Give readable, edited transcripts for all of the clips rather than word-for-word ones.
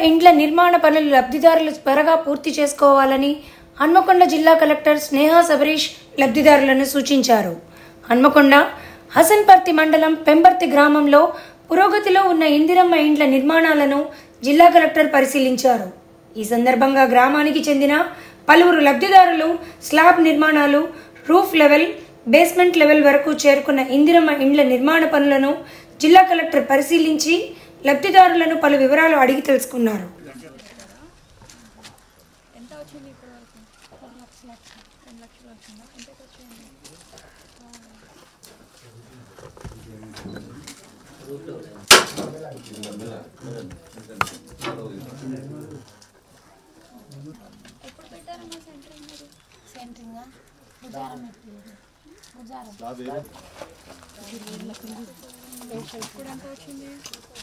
ఇండ్ల నిర్మాణ పనులు లబ్ధిదారులు త్వరగా పూర్తి చేసుకోవాలని హన్మకొండ జిల్లా కలెక్టర్ స్నేహా సబరీష్ లబ్ధిదారులను సూచించారు. హన్మకొండ హసన్పర్తి మండలం పెంబర్తి గ్రామంలో పురోగతిలో ఉన్న ఇందిరమ్మ ఇండ్ల నిర్మాణాలను జిల్లా కలెక్టర్ పరిశీలించారు. ఈ సందర్భంగా గ్రామానికి చెందిన పలువురు లబ్ధిదారులు స్లాబ్ నిర్మాణాలు, రూఫ్ లెవెల్, బేస్మెంట్ లెవెల్ వరకు చేరుకున్న ఇందిరమ్మ ఇండ్ల నిర్మాణ పనులను జిల్లా కలెక్టర్ పరిశీలించి లబ్ధిదారులను పలు వివరాలు అడిగి తెలుసుకున్నారు.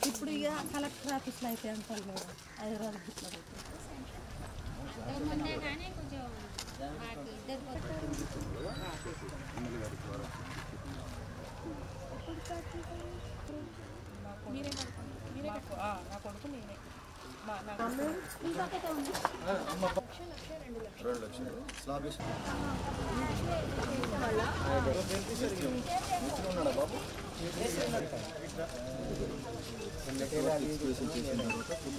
ఇప్పుడు ఇక కలెక్టర్ ఆఫీస్లో అయితే అంటారు మేడం, హైదరాబాద్ నా కొడుకు నేనే 2 లక్షలు స్లాబ్ ఉన్నాడా బాబు?